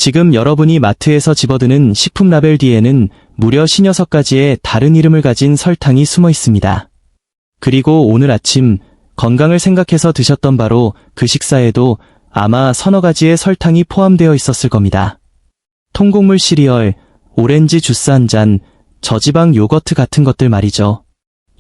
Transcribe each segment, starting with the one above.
지금 여러분이 마트에서 집어드는 식품 라벨 뒤에는 무려 56가지의 다른 이름을 가진 설탕이 숨어 있습니다. 그리고 오늘 아침 건강을 생각해서 드셨던 바로 그 식사에도 아마 서너 가지의 설탕이 포함되어 있었을 겁니다. 통곡물 시리얼, 오렌지 주스 한 잔, 저지방 요거트 같은 것들 말이죠.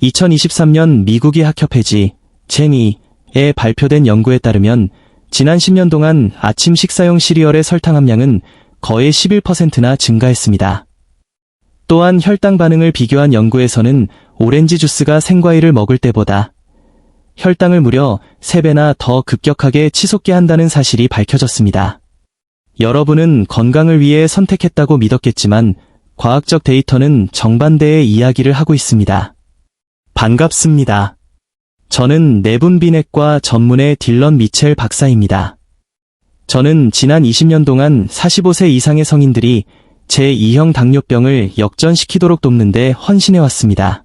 2023년 미국의 학협회지 제니에 발표된 연구에 따르면 지난 10년 동안 아침 식사용 시리얼의 설탕 함량은 거의 11%나 증가했습니다. 또한 혈당 반응을 비교한 연구에서는 오렌지 주스가 생과일을 먹을 때보다 혈당을 무려 3배나 더 급격하게 치솟게 한다는 사실이 밝혀졌습니다. 여러분은 건강을 위해 선택했다고 믿었겠지만 과학적 데이터는 정반대의 이야기를 하고 있습니다. 반갑습니다. 저는 내분비내과 전문의 딜런 미첼 박사입니다. 저는 지난 20년 동안 45세 이상의 성인들이 제2형 당뇨병을 역전시키도록 돕는 데 헌신해왔습니다.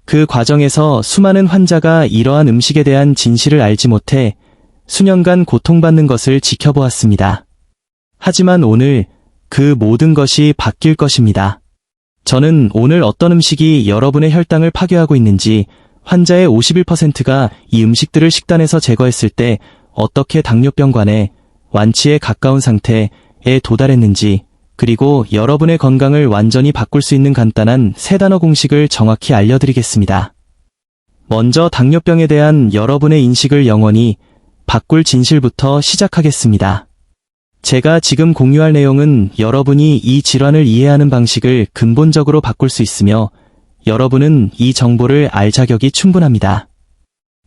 그 과정에서 수많은 환자가 이러한 음식에 대한 진실을 알지 못해 수년간 고통받는 것을 지켜보았습니다. 하지만 오늘 그 모든 것이 바뀔 것입니다. 저는 오늘 어떤 음식이 여러분의 혈당을 파괴하고 있는지, 환자의 51%가 이 음식들을 식단에서 제거했을 때 어떻게 당뇨병관의 완치에 가까운 상태에 도달했는지, 그리고 여러분의 건강을 완전히 바꿀 수 있는 간단한 3단어 공식을 정확히 알려드리겠습니다. 먼저 당뇨병에 대한 여러분의 인식을 영원히 바꿀 진실부터 시작하겠습니다. 제가 지금 공유할 내용은 여러분이 이 질환을 이해하는 방식을 근본적으로 바꿀 수 있으며 여러분은 이 정보를 알 자격이 충분합니다.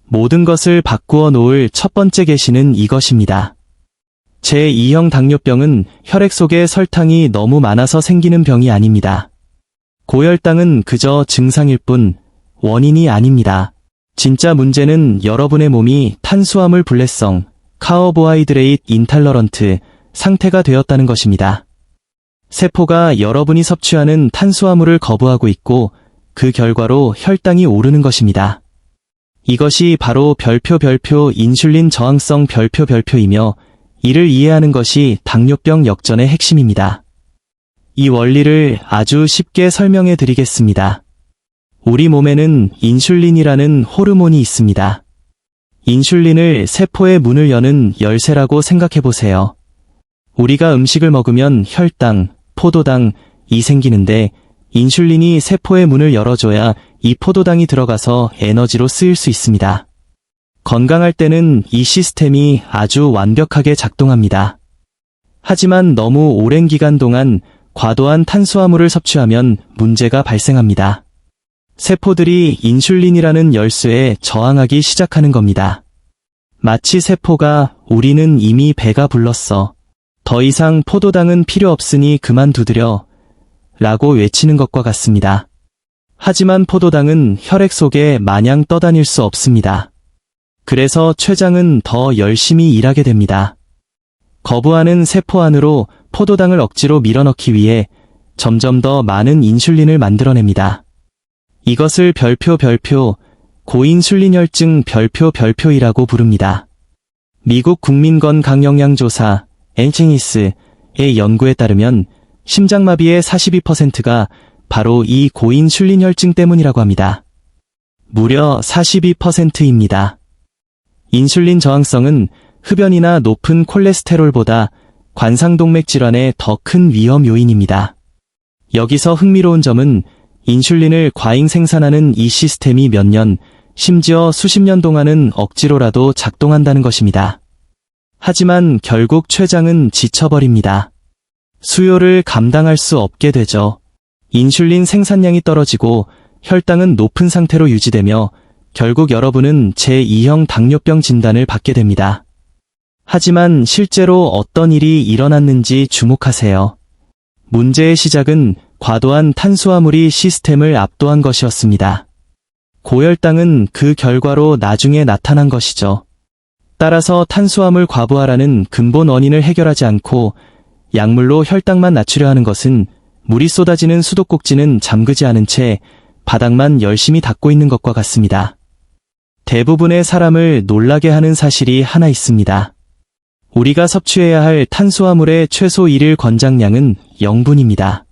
모든 것을 바꾸어 놓을 첫 번째 계시는 이것입니다. 제2형 당뇨병은 혈액 속에 설탕이 너무 많아서 생기는 병이 아닙니다. 고혈당은 그저 증상일 뿐 원인이 아닙니다. 진짜 문제는 여러분의 몸이 탄수화물 불내성, 카보하이드레이트 인탈러런트 상태가 되었다는 것입니다. 세포가 여러분이 섭취하는 탄수화물을 거부하고 있고 그 결과로 혈당이 오르는 것입니다. 이것이 바로 별표 인슐린 저항성 별표이며 이를 이해하는 것이 당뇨병 역전의 핵심입니다. 이 원리를 아주 쉽게 설명해 드리겠습니다. 우리 몸에는 인슐린이라는 호르몬이 있습니다. 인슐린을 세포의 문을 여는 열쇠라고 생각해 보세요. 우리가 음식을 먹으면 혈당, 포도당이 생기는데 인슐린이 세포의 문을 열어줘야 이 포도당이 들어가서 에너지로 쓰일 수 있습니다. 건강할 때는 이 시스템이 아주 완벽하게 작동합니다. 하지만 너무 오랜 기간 동안 과도한 탄수화물을 섭취하면 문제가 발생합니다. 세포들이 인슐린이라는 열쇠에 저항하기 시작하는 겁니다. 마치 세포가 우리는 이미 배가 불렀어. 더 이상 포도당은 필요 없으니 그만두드려 라고 외치는 것과 같습니다. 하지만 포도당은 혈액 속에 마냥 떠다닐 수 없습니다. 그래서 췌장은 더 열심히 일하게 됩니다. 거부하는 세포 안으로 포도당을 억지로 밀어넣기 위해 점점 더 많은 인슐린을 만들어냅니다. 이것을 고인슐린혈증 별표이라고 부릅니다. 미국 국민건강영양조사 NCHS의 연구에 따르면 심장마비의 42%가 바로 이 고인슐린혈증 때문이라고 합니다. 무려 42%입니다. 인슐린 저항성은 흡연이나 높은 콜레스테롤보다 관상동맥 질환의 더 큰 위험 요인입니다. 여기서 흥미로운 점은 인슐린을 과잉 생산하는 이 시스템이 몇 년, 심지어 수십 년 동안은 억지로라도 작동한다는 것입니다. 하지만 결국 췌장은 지쳐버립니다. 수요를 감당할 수 없게 되죠. 인슐린 생산량이 떨어지고 혈당은 높은 상태로 유지되며 결국 여러분은 제2형 당뇨병 진단을 받게 됩니다. 하지만 실제로 어떤 일이 일어났는지 주목하세요. 문제의 시작은 과도한 탄수화물이 시스템을 압도한 것이었습니다. 고혈당은 그 결과로 나중에 나타난 것이죠. 따라서 탄수화물 과부하라는 근본 원인을 해결하지 않고 약물로 혈당만 낮추려 하는 것은 물이 쏟아지는 수도꼭지는 잠그지 않은 채 바닥만 열심히 닦고 있는 것과 같습니다. 대부분의 사람을 놀라게 하는 사실이 하나 있습니다. 우리가 섭취해야 할 탄수화물의 최소 일일 권장량은 0분입니다.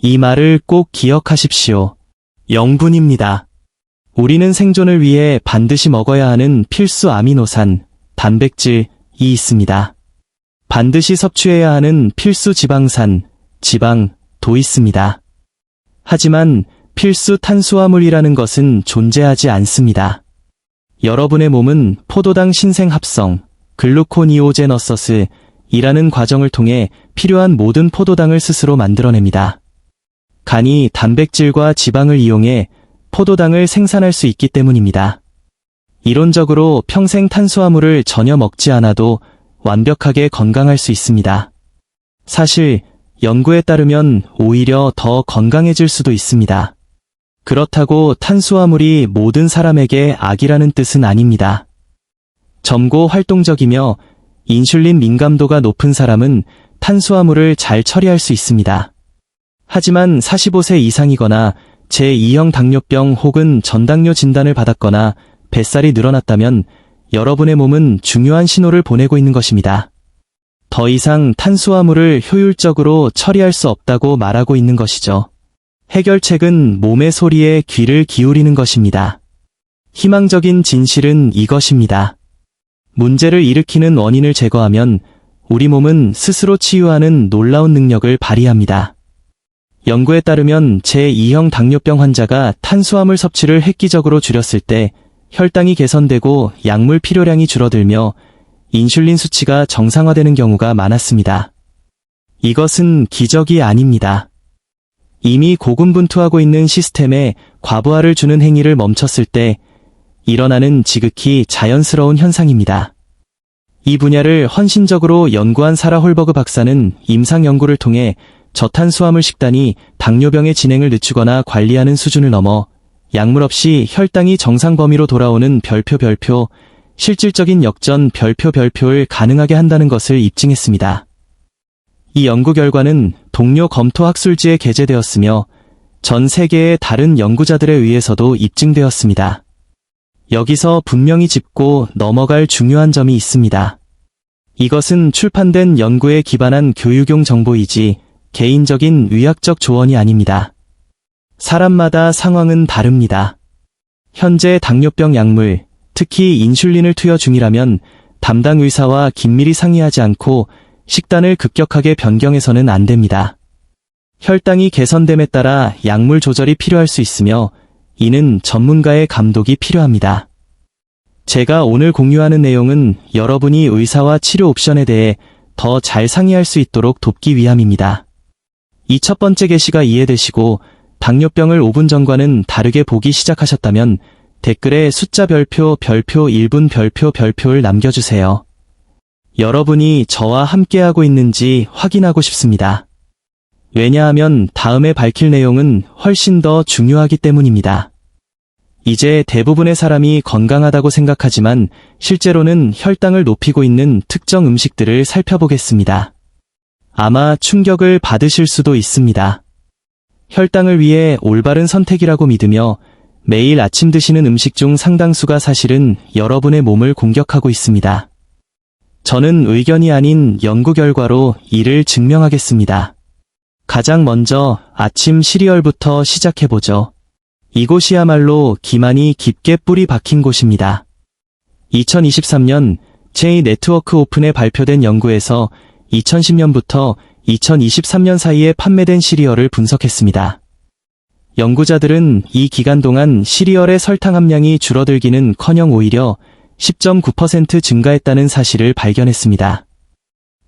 이 말을 꼭 기억하십시오. 0분입니다. 우리는 생존을 위해 반드시 먹어야 하는 필수 아미노산, 단백질이 있습니다. 반드시 섭취해야 하는 필수 지방산, 지방도 있습니다. 하지만 필수 탄수화물이라는 것은 존재하지 않습니다. 여러분의 몸은 포도당 신생 합성, 글루코니오제너서스이라는 과정을 통해 필요한 모든 포도당을 스스로 만들어냅니다. 간이 단백질과 지방을 이용해 포도당을 생산할 수 있기 때문입니다. 이론적으로 평생 탄수화물을 전혀 먹지 않아도 완벽하게 건강할 수 있습니다. 사실 연구에 따르면 오히려 더 건강해질 수도 있습니다. 그렇다고 탄수화물이 모든 사람에게 악이라는 뜻은 아닙니다. 젊고 활동적이며 인슐린 민감도가 높은 사람은 탄수화물을 잘 처리할 수 있습니다. 하지만 45세 이상이거나 제2형 당뇨병 혹은 전당뇨 진단을 받았거나 뱃살이 늘어났다면 여러분의 몸은 중요한 신호를 보내고 있는 것입니다. 더 이상 탄수화물을 효율적으로 처리할 수 없다고 말하고 있는 것이죠. 해결책은 몸의 소리에 귀를 기울이는 것입니다. 희망적인 진실은 이것입니다. 문제를 일으키는 원인을 제거하면 우리 몸은 스스로 치유하는 놀라운 능력을 발휘합니다. 연구에 따르면 제2형 당뇨병 환자가 탄수화물 섭취를 획기적으로 줄였을 때 혈당이 개선되고 약물 필요량이 줄어들며 인슐린 수치가 정상화되는 경우가 많았습니다. 이것은 기적이 아닙니다. 이미 고군분투하고 있는 시스템에 과부하를 주는 행위를 멈췄을 때 일어나는 지극히 자연스러운 현상입니다. 이 분야를 헌신적으로 연구한 사라 홀버그 박사는 임상 연구를 통해 저탄수화물 식단이 당뇨병의 진행을 늦추거나 관리하는 수준을 넘어 약물 없이 혈당이 정상 범위로 돌아오는 별표 실질적인 역전 별표를 가능하게 한다는 것을 입증했습니다. 이 연구 결과는 동료 검토 학술지에 게재되었으며 전 세계의 다른 연구자들에 의해서도 입증되었습니다. 여기서 분명히 짚고 넘어갈 중요한 점이 있습니다. 이것은 출판된 연구에 기반한 교육용 정보이지 개인적인 의학적 조언이 아닙니다. 사람마다 상황은 다릅니다. 현재 당뇨병 약물, 특히 인슐린을 투여 중이라면 담당 의사와 긴밀히 상의하지 않고 식단을 급격하게 변경해서는 안 됩니다. 혈당이 개선됨에 따라 약물 조절이 필요할 수 있으며 이는 전문가의 감독이 필요합니다. 제가 오늘 공유하는 내용은 여러분이 의사와 치료 옵션에 대해 더 잘 상의할 수 있도록 돕기 위함입니다. 이 첫 번째 게시가 이해되시고 당뇨병을 5분 전과는 다르게 보기 시작하셨다면 댓글에 숫자 별표 1분 별표를 남겨주세요. 여러분이 저와 함께하고 있는지 확인하고 싶습니다. 왜냐하면 다음에 밝힐 내용은 훨씬 더 중요하기 때문입니다. 이제 대부분의 사람이 건강하다고 생각하지만 실제로는 혈당을 높이고 있는 특정 음식들을 살펴보겠습니다. 아마 충격을 받으실 수도 있습니다. 혈당을 위해 올바른 선택이라고 믿으며 매일 아침 드시는 음식 중 상당수가 사실은 여러분의 몸을 공격하고 있습니다. 저는 의견이 아닌 연구 결과로 이를 증명하겠습니다. 가장 먼저 아침 시리얼부터 시작해보죠. 이곳이야말로 기만이 깊게 뿌리 박힌 곳입니다. 2023년 J 네트워크 오픈에 발표된 연구에서 2010년부터 2023년 사이에 판매된 시리얼을 분석했습니다. 연구자들은 이 기간 동안 시리얼의 설탕 함량이 줄어들기는커녕 오히려 10.9% 증가했다는 사실을 발견했습니다.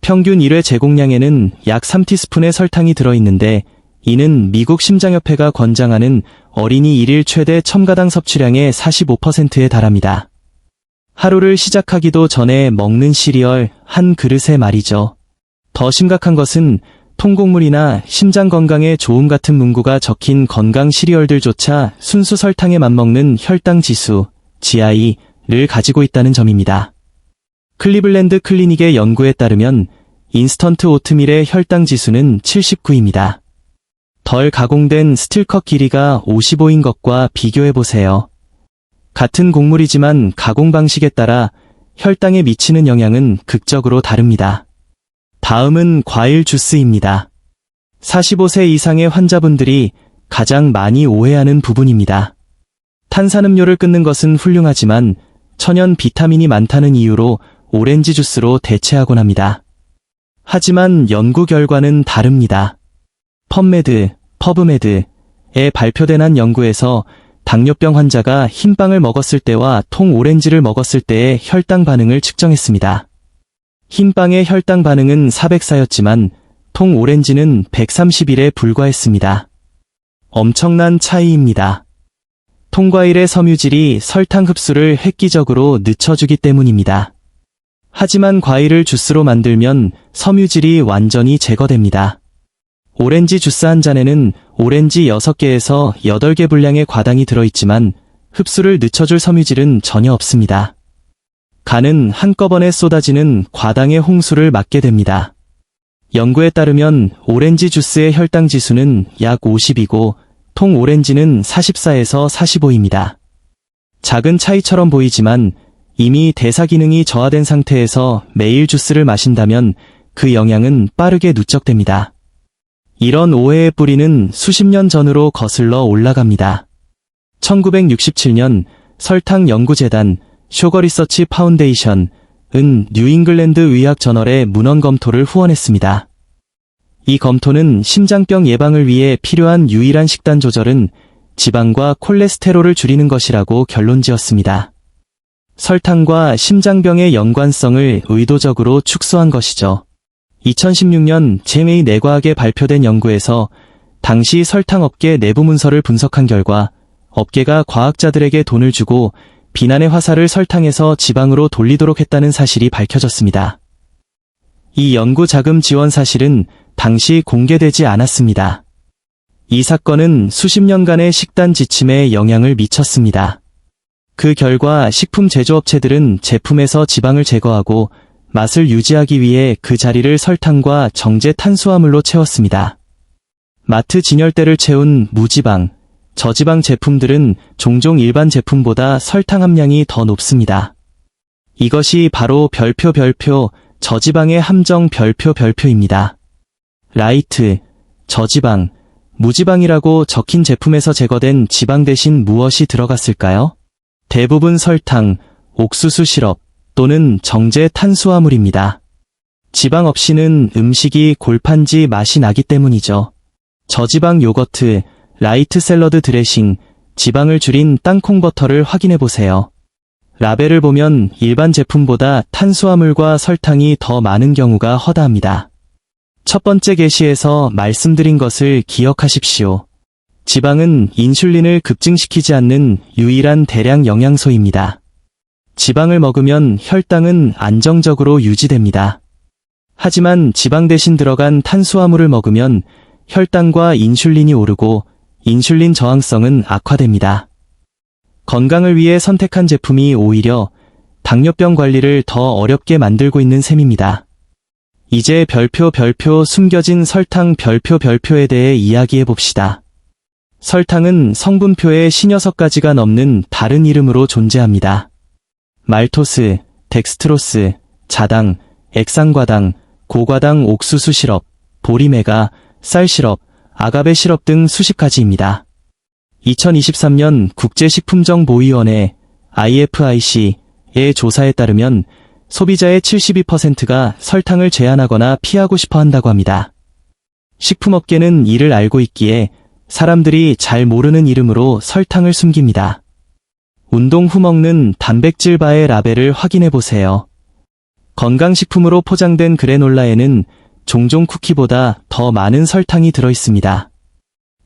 평균 1회 제공량에는 약 3티스푼의 설탕이 들어있는데 이는 미국 심장협회가 권장하는 어린이 1일 최대 첨가당 섭취량의 45%에 달합니다. 하루를 시작하기도 전에 먹는 시리얼 한 그릇에 말이죠. 더 심각한 것은 통곡물이나 심장 건강에 좋음 같은 문구가 적힌 건강 시리얼들조차 순수 설탕에 맞먹는 혈당 지수, GI를 가지고 있다는 점입니다. 클리블랜드 클리닉의 연구에 따르면 인스턴트 오트밀의 혈당 지수는 79입니다. 덜 가공된 스틸컷 길이가 55인 것과 비교해보세요. 같은 곡물이지만 가공 방식에 따라 혈당에 미치는 영향은 극적으로 다릅니다. 다음은 과일 주스입니다. 45세 이상의 환자분들이 가장 많이 오해하는 부분입니다. 탄산음료를 끊는 것은 훌륭하지만 천연 비타민이 많다는 이유로 오렌지 주스로 대체하곤 합니다. 하지만 연구 결과는 다릅니다. 퍼브메드에 발표된 한 연구에서 당뇨병 환자가 흰빵을 먹었을 때와 통 오렌지를 먹었을 때의 혈당 반응을 측정했습니다. 흰빵의 혈당 반응은 404였지만 통 오렌지는 131에 불과했습니다. 엄청난 차이입니다. 통과일의 섬유질이 설탕 흡수를 획기적으로 늦춰주기 때문입니다. 하지만 과일을 주스로 만들면 섬유질이 완전히 제거됩니다. 오렌지 주스 한 잔에는 오렌지 6개에서 8개 분량의 과당이 들어있지만 흡수를 늦춰줄 섬유질은 전혀 없습니다. 간은 한꺼번에 쏟아지는 과당의 홍수를 맞게 됩니다. 연구에 따르면 오렌지 주스의 혈당 지수는 약 50이고 통 오렌지는 44에서 45입니다. 작은 차이처럼 보이지만 이미 대사 기능이 저하된 상태에서 매일 주스를 마신다면 그 영향은 빠르게 누적됩니다. 이런 오해의 뿌리는 수십 년 전으로 거슬러 올라갑니다. 1967년 설탕연구재단 슈거 리서치 파운데이션은 뉴잉글랜드 의학 저널의 문헌 검토를 후원했습니다. 이 검토는 심장병 예방을 위해 필요한 유일한 식단 조절은 지방과 콜레스테롤을 줄이는 것이라고 결론지었습니다. 설탕과 심장병의 연관성을 의도적으로 축소한 것이죠. 2016년 제메이 내과학에 발표된 연구에서 당시 설탕업계 내부 문서를 분석한 결과 업계가 과학자들에게 돈을 주고 비난의 화살을 설탕에서 지방으로 돌리도록 했다는 사실이 밝혀졌습니다. 이 연구 자금 지원 사실은 당시 공개되지 않았습니다. 이 사건은 수십 년간의 식단 지침에 영향을 미쳤습니다. 그 결과 식품 제조업체들은 제품에서 지방을 제거하고 맛을 유지하기 위해 그 자리를 설탕과 정제 탄수화물로 채웠습니다. 마트 진열대를 채운 무지방, 저지방 제품들은 종종 일반 제품보다 설탕 함량이 더 높습니다. 이것이 바로 별표 저지방의 함정 별표입니다. 라이트, 저지방, 무지방이라고 적힌 제품에서 제거된 지방 대신 무엇이 들어갔을까요? 대부분 설탕, 옥수수 시럽 또는 정제 탄수화물입니다. 지방 없이는 음식이 골판지 맛이 나기 때문이죠. 저지방 요거트, 라이트 샐러드 드레싱, 지방을 줄인 땅콩 버터를 확인해보세요. 라벨을 보면 일반 제품보다 탄수화물과 설탕이 더 많은 경우가 허다합니다. 첫 번째 게시에서 말씀드린 것을 기억하십시오. 지방은 인슐린을 급증시키지 않는 유일한 대량 영양소입니다. 지방을 먹으면 혈당은 안정적으로 유지됩니다. 하지만 지방 대신 들어간 탄수화물을 먹으면 혈당과 인슐린이 오르고 인슐린 저항성은 악화됩니다. 건강을 위해 선택한 제품이 오히려 당뇨병 관리를 더 어렵게 만들고 있는 셈입니다. 이제 별표 숨겨진 설탕 별표에 대해 이야기해 봅시다. 설탕은 성분표에 56가지가 넘는 다른 이름으로 존재합니다. 말토스, 덱스트로스, 자당, 액상과당, 고과당 옥수수 시럽, 보리메가, 쌀 시럽, 아가베 시럽 등 수십 가지입니다. 2023년 국제식품정보위원회 IFIC의 조사에 따르면 소비자의 72%가 설탕을 제한하거나 피하고 싶어 한다고 합니다. 식품업계는 이를 알고 있기에 사람들이 잘 모르는 이름으로 설탕을 숨깁니다. 운동 후 먹는 단백질 바의 라벨을 확인해 보세요. 건강식품으로 포장된 그래놀라에는 종종 쿠키보다 더 많은 설탕이 들어있습니다.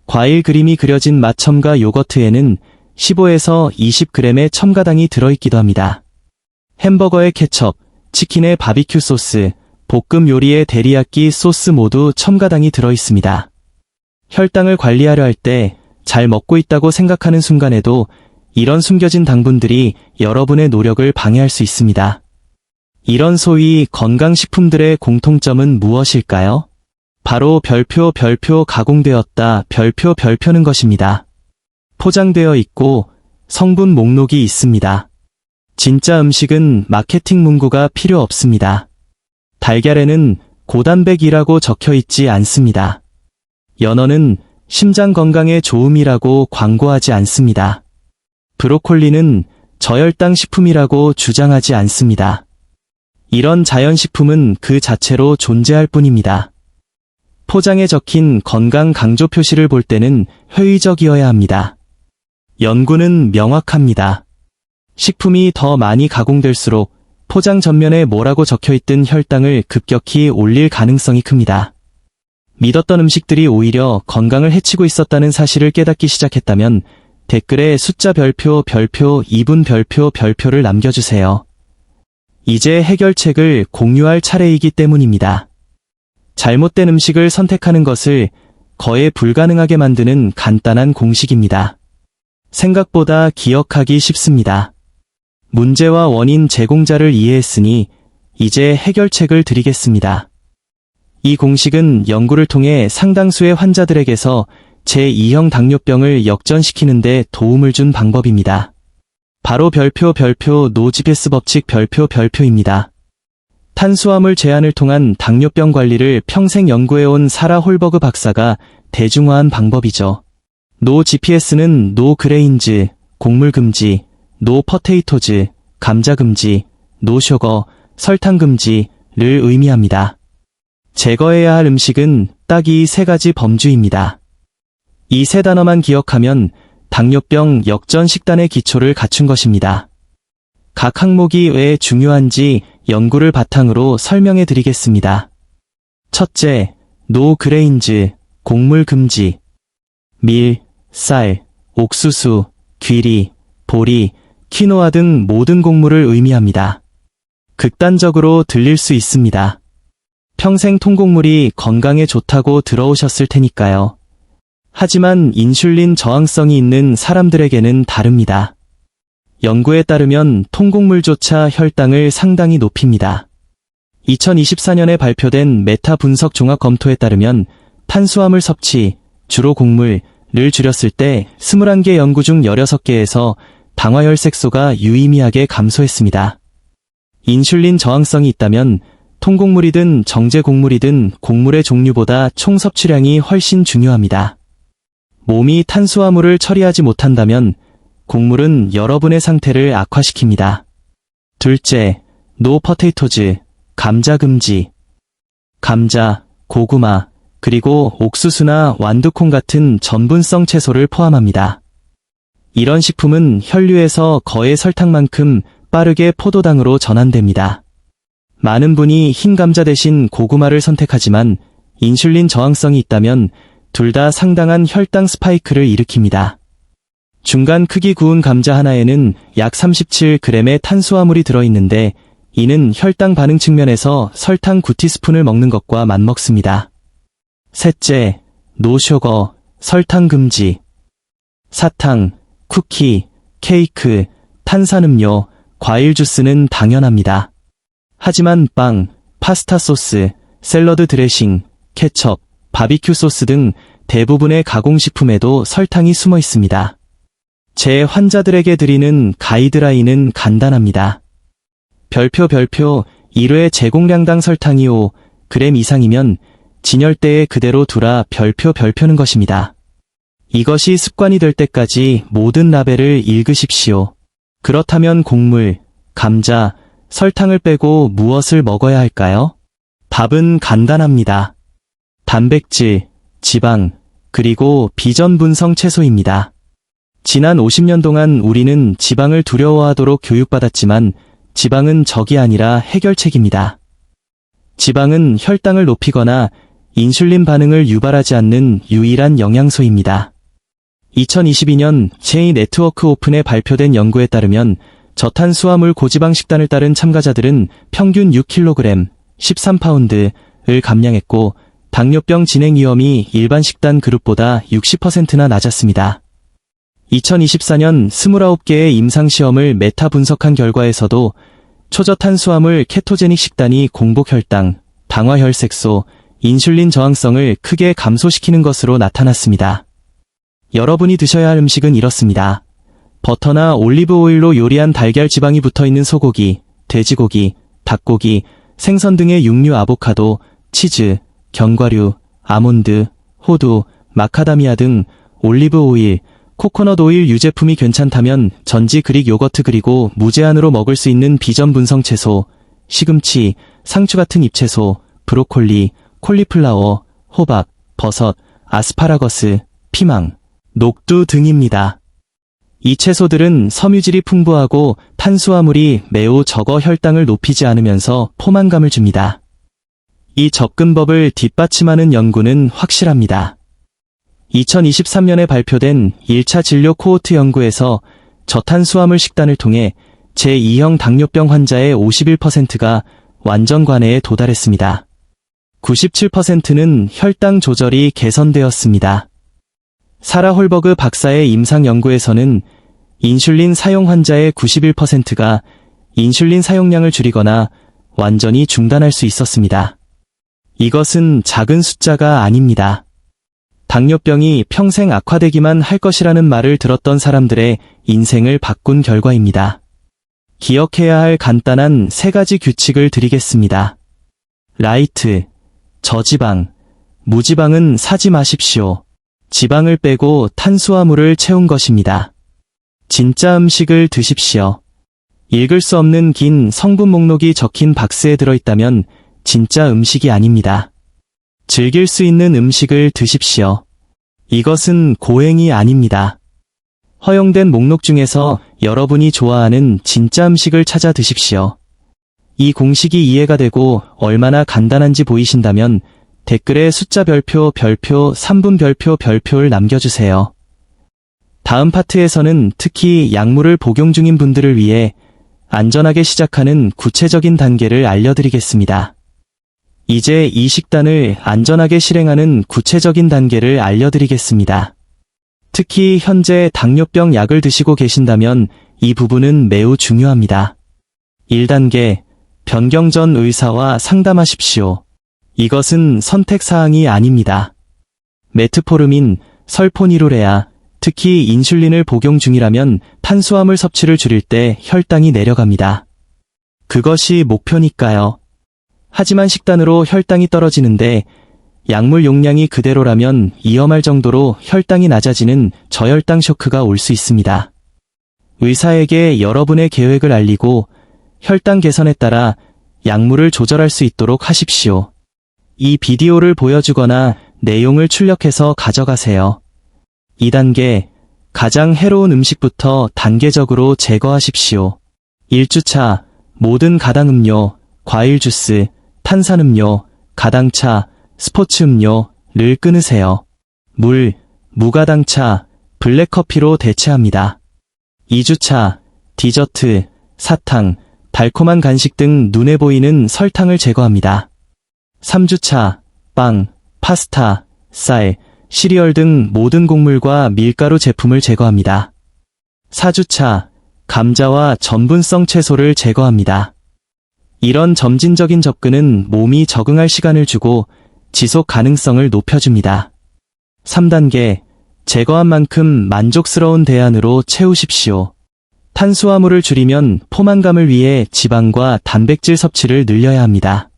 과일 그림이 그려진 맛첨가 요거트에는 15에서 20g의 첨가당이 들어있기도 합니다. 햄버거의 케첩, 치킨의 바비큐 소스, 볶음 요리의 데리야끼 소스 모두 첨가당이 들어있습니다. 혈당을 관리하려 할 때 잘 먹고 있다고 생각하는 순간에도 이런 숨겨진 당분들이 여러분의 노력을 방해할 수 있습니다. 이런 소위 건강식품들의 공통점은 무엇일까요? 바로 별표 가공되었다 별표는 것입니다. 포장되어 있고 성분 목록이 있습니다. 진짜 음식은 마케팅 문구가 필요 없습니다. 달걀에는 고단백이라고 적혀 있지 않습니다. 연어는 심장 건강에 좋음이라고 광고하지 않습니다. 브로콜리는 저혈당 식품이라고 주장하지 않습니다. 이런 자연식품은 그 자체로 존재할 뿐입니다. 포장에 적힌 건강 강조 표시를 볼 때는 회의적이어야 합니다. 연구는 명확합니다. 식품이 더 많이 가공될수록 포장 전면에 뭐라고 적혀있든 혈당을 급격히 올릴 가능성이 큽니다. 믿었던 음식들이 오히려 건강을 해치고 있었다는 사실을 깨닫기 시작했다면 댓글에 숫자 별표, 2분 별표를 남겨주세요. 이제 해결책을 공유할 차례이기 때문입니다. 잘못된 음식을 선택하는 것을 거의 불가능하게 만드는 간단한 공식입니다. 생각보다 기억하기 쉽습니다. 문제와 원인 제공자를 이해했으니 이제 해결책을 드리겠습니다. 이 공식은 연구를 통해 상당수의 환자들에게서 제2형 당뇨병을 역전시키는 데 도움을 준 방법입니다. 바로 별표 노지페스 법칙 별표입니다. 탄수화물 제한을 통한 당뇨병 관리를 평생 연구해온 사라 홀버그 박사가 대중화한 방법이죠. 노 GPS는 노 그레인즈, 곡물 금지, 노 퍼테이토즈, 감자 금지, 노 슈거, 설탕 금지를 의미합니다. 제거해야 할 음식은 딱 이 세 가지 범주입니다. 이 세 단어만 기억하면 당뇨병 역전 식단의 기초를 갖춘 것입니다. 각 항목이 왜 중요한지 연구를 바탕으로 설명해 드리겠습니다. 첫째, 노 그레인즈, 곡물 금지. 밀, 쌀, 옥수수, 귀리, 보리, 키노아 등 모든 곡물을 의미합니다. 극단적으로 들릴 수 있습니다. 평생 통곡물이 건강에 좋다고 들어오셨을 테니까요. 하지만 인슐린 저항성이 있는 사람들에게는 다릅니다. 연구에 따르면 통곡물조차 혈당을 상당히 높입니다. 2024년에 발표된 메타 분석 종합 검토에 따르면 탄수화물 섭취, 주로 곡물을 줄였을 때 21개 연구 중 16개에서 당화혈색소가 유의미하게 감소했습니다. 인슐린 저항성이 있다면 통곡물이든 정제곡물이든 곡물의 종류보다 총 섭취량이 훨씬 중요합니다. 몸이 탄수화물을 처리하지 못한다면 곡물은 여러분의 상태를 악화시킵니다. 둘째, 노 퍼테이토즈, 감자 금지. 감자, 고구마, 그리고 옥수수나 완두콩 같은 전분성 채소를 포함합니다. 이런 식품은 혈류에서 거의 설탕만큼 빠르게 포도당으로 전환됩니다. 많은 분이 흰 감자 대신 고구마를 선택하지만 인슐린 저항성이 있다면 둘 다 상당한 혈당 스파이크를 일으킵니다. 중간 크기 구운 감자 하나에는 약 37g의 탄수화물이 들어있는데 이는 혈당 반응 측면에서 설탕 9티스푼을 먹는 것과 맞먹습니다. 셋째, 노 슈거, 설탕 금지. 사탕, 쿠키, 케이크, 탄산음료, 과일 주스는 당연합니다. 하지만 빵, 파스타 소스, 샐러드 드레싱, 케첩, 바비큐 소스 등 대부분의 가공식품에도 설탕이 숨어 있습니다. 제 환자들에게 드리는 가이드라인은 간단합니다. 별표 1회 제공량당 설탕이 5g 이상이면 진열대에 그대로 두라 별표는 것입니다. 이것이 습관이 될 때까지 모든 라벨을 읽으십시오. 그렇다면 곡물, 감자, 설탕을 빼고 무엇을 먹어야 할까요? 답은 간단합니다. 단백질, 지방, 그리고 비전분성 채소입니다. 지난 50년 동안 우리는 지방을 두려워하도록 교육받았지만 지방은 적이 아니라 해결책입니다. 지방은 혈당을 높이거나 인슐린 반응을 유발하지 않는 유일한 영양소입니다. 2022년 체이 네트워크 오픈에 발표된 연구에 따르면 저탄수화물 고지방 식단을 따른 참가자들은 평균 6kg, 13파운드를 감량했고 당뇨병 진행 위험이 일반 식단 그룹보다 60%나 낮았습니다. 2024년 29개의 임상시험을 메타 분석한 결과에서도 초저탄수화물 케토제닉 식단이 공복혈당, 당화혈색소, 인슐린 저항성을 크게 감소시키는 것으로 나타났습니다. 여러분이 드셔야 할 음식은 이렇습니다. 버터나 올리브 오일로 요리한 달걀 지방이 붙어있는 소고기, 돼지고기, 닭고기, 생선 등의 육류 아보카도, 치즈, 견과류, 아몬드, 호두, 마카다미아 등 올리브 오일, 코코넛 오일 유제품이 괜찮다면 전지 그릭 요거트 그리고 무제한으로 먹을 수 있는 비전 분성 채소, 시금치, 상추 같은 잎채소, 브로콜리, 콜리플라워, 호박, 버섯, 아스파라거스, 피망, 녹두 등입니다. 이 채소들은 섬유질이 풍부하고 탄수화물이 매우 적어 혈당을 높이지 않으면서 포만감을 줍니다. 이 접근법을 뒷받침하는 연구는 확실합니다. 2023년에 발표된 1차 진료 코호트 연구에서 저탄수화물 식단을 통해 제2형 당뇨병 환자의 51%가 완전 관해에 도달했습니다. 97%는 혈당 조절이 개선되었습니다. 사라 홀버그 박사의 임상 연구에서는 인슐린 사용 환자의 91%가 인슐린 사용량을 줄이거나 완전히 중단할 수 있었습니다. 이것은 작은 숫자가 아닙니다. 당뇨병이 평생 악화되기만 할 것이라는 말을 들었던 사람들의 인생을 바꾼 결과입니다. 기억해야 할 간단한 3가지 규칙을 드리겠습니다. 라이트, 저지방, 무지방은 사지 마십시오. 지방을 빼고 탄수화물을 채운 것입니다. 진짜 음식을 드십시오. 읽을 수 없는 긴 성분 목록이 적힌 박스에 들어있다면 진짜 음식이 아닙니다. 즐길 수 있는 음식을 드십시오. 이것은 고행이 아닙니다. 허용된 목록 중에서 여러분이 좋아하는 진짜 음식을 찾아 드십시오. 이 공식이 이해가 되고 얼마나 간단한지 보이신다면 댓글에 숫자 별표 3분 별표를 남겨주세요. 다음 파트에서는 특히 약물을 복용 중인 분들을 위해 안전하게 시작하는 구체적인 단계를 알려드리겠습니다. 이제 이 식단을 안전하게 실행하는 구체적인 단계를 알려드리겠습니다. 특히 현재 당뇨병 약을 드시고 계신다면 이 부분은 매우 중요합니다. 1단계, 변경 전 의사와 상담하십시오. 이것은 선택사항이 아닙니다. 메트포르민, 설포니루레아, 특히 인슐린을 복용 중이라면 탄수화물 섭취를 줄일 때 혈당이 내려갑니다. 그것이 목표니까요. 하지만 식단으로 혈당이 떨어지는데 약물 용량이 그대로라면 위험할 정도로 혈당이 낮아지는 저혈당 쇼크가 올 수 있습니다. 의사에게 여러분의 계획을 알리고 혈당 개선에 따라 약물을 조절할 수 있도록 하십시오. 이 비디오를 보여주거나 내용을 출력해서 가져가세요. 2단계, 가장 해로운 음식부터 단계적으로 제거하십시오. 1주차, 모든 가당 음료, 과일 주스, 탄산음료, 가당차, 스포츠 음료를 끊으세요. 물, 무가당차, 블랙커피로 대체합니다. 2주차, 디저트, 사탕, 달콤한 간식 등 눈에 보이는 설탕을 제거합니다. 3주차, 빵, 파스타, 쌀, 시리얼 등 모든 곡물과 밀가루 제품을 제거합니다. 4주차, 감자와 전분성 채소를 제거합니다. 이런 점진적인 접근은 몸이 적응할 시간을 주고 지속 가능성을 높여줍니다. 3단계, 제거한 만큼 만족스러운 대안으로 채우십시오. 탄수화물을 줄이면 포만감을 위해 지방과 단백질 섭취를 늘려야 합니다.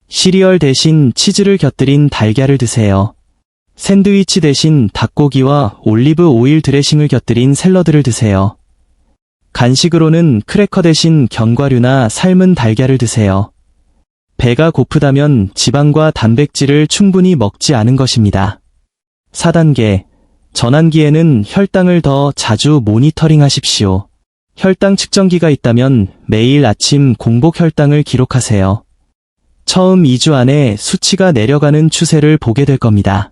시리얼 대신 치즈를 곁들인 달걀을 드세요. 샌드위치 대신 닭고기와 올리브 오일 드레싱을 곁들인 샐러드를 드세요. 간식으로는 크래커 대신 견과류나 삶은 달걀을 드세요. 배가 고프다면 지방과 단백질을 충분히 먹지 않은 것입니다. 4단계, 전환기에는 혈당을 더 자주 모니터링 하십시오. 혈당 측정기가 있다면 매일 아침 공복 혈당을 기록하세요. 처음 2주 안에 수치가 내려가는 추세를 보게 될 겁니다.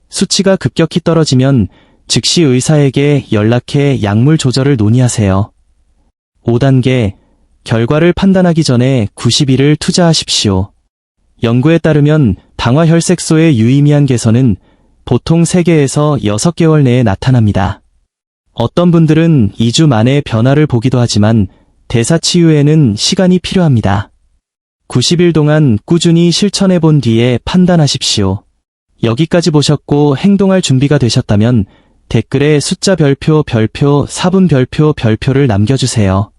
수치가 급격히 떨어지면 즉시 의사에게 연락해 약물 조절을 논의하세요. 5단계, 결과를 판단하기 전에 90일을 투자하십시오. 연구에 따르면 당화혈색소의 유의미한 개선은 보통 3개에서 6개월 내에 나타납니다. 어떤 분들은 2주 만에 변화를 보기도 하지만 대사치유에는 시간이 필요합니다. 90일 동안 꾸준히 실천해 본 뒤에 판단하십시오. 여기까지 보셨고 행동할 준비가 되셨다면 댓글에 숫자 별표, 4분 별표를 남겨주세요.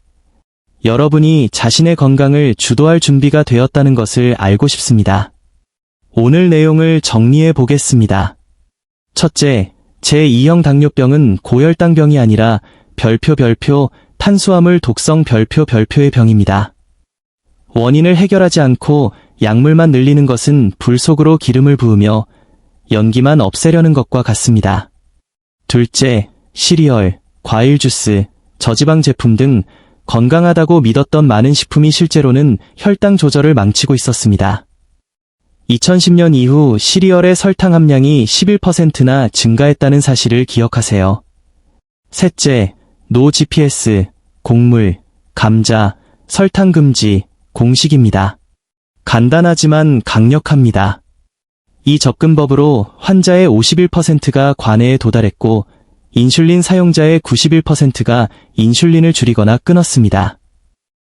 여러분이 자신의 건강을 주도할 준비가 되었다는 것을 알고 싶습니다. 오늘 내용을 정리해 보겠습니다. 첫째, 제2형 당뇨병은 고혈당병이 아니라 별표, 탄수화물 독성 별표의 병입니다. 원인을 해결하지 않고 약물만 늘리는 것은 불 속으로 기름을 부으며 연기만 없애려는 것과 같습니다. 둘째, 시리얼, 과일 주스, 저지방 제품 등 건강하다고 믿었던 많은 식품이 실제로는 혈당 조절을 망치고 있었습니다. 2010년 이후 시리얼의 설탕 함량이 11%나 증가했다는 사실을 기억하세요. 셋째, 노 GPS, 곡물, 감자, 설탕 금지, 공식입니다. 간단하지만 강력합니다. 이 접근법으로 환자의 51%가 관해에 도달했고 인슐린 사용자의 91%가 인슐린을 줄이거나 끊었습니다.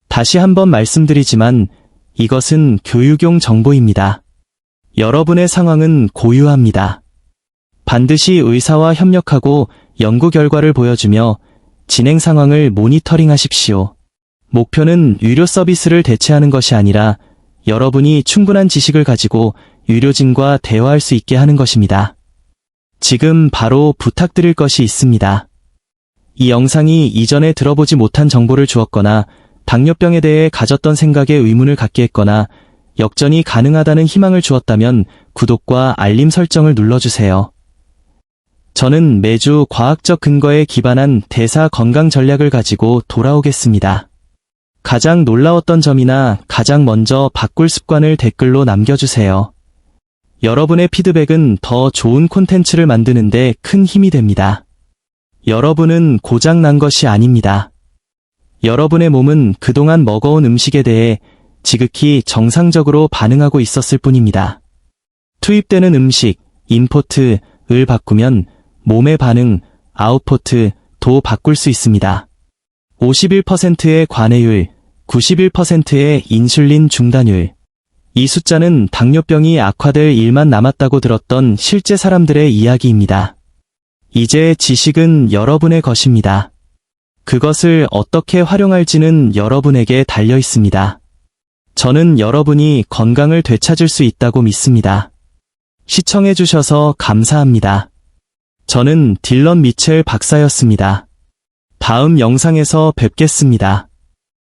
다시 한번 말씀드리지만 이것은 교육용 정보입니다. 여러분의 상황은 고유합니다. 반드시 의사와 협력하고 연구 결과를 보여주며 진행 상황을 모니터링하십시오. 목표는 의료 서비스를 대체하는 것이 아니라 여러분이 충분한 지식을 가지고 의료진과 대화할 수 있게 하는 것입니다. 지금 바로 부탁드릴 것이 있습니다. 이 영상이 이전에 들어보지 못한 정보를 주었거나 당뇨병에 대해 가졌던 생각에 의문을 갖게 했거나 역전이 가능하다는 희망을 주었다면 구독과 알림 설정을 눌러주세요. 저는 매주 과학적 근거에 기반한 대사 건강 전략을 가지고 돌아오겠습니다. 가장 놀라웠던 점이나 가장 먼저 바꿀 습관을 댓글로 남겨주세요. 여러분의 피드백은 더 좋은 콘텐츠를 만드는데 큰 힘이 됩니다. 여러분은 고장난 것이 아닙니다. 여러분의 몸은 그동안 먹어온 음식에 대해 지극히 정상적으로 반응하고 있었을 뿐입니다. 투입되는 음식, 인포트를 바꾸면 몸의 반응, 아웃포트도 바꿀 수 있습니다. 51%의 관해율, 91%의 인슐린 중단율. 이 숫자는 당뇨병이 악화될 일만 남았다고 들었던 실제 사람들의 이야기입니다. 이제 지식은 여러분의 것입니다. 그것을 어떻게 활용할지는 여러분에게 달려 있습니다. 저는 여러분이 건강을 되찾을 수 있다고 믿습니다. 시청해주셔서 감사합니다. 저는 딜런 미첼 박사였습니다. 다음 영상에서 뵙겠습니다.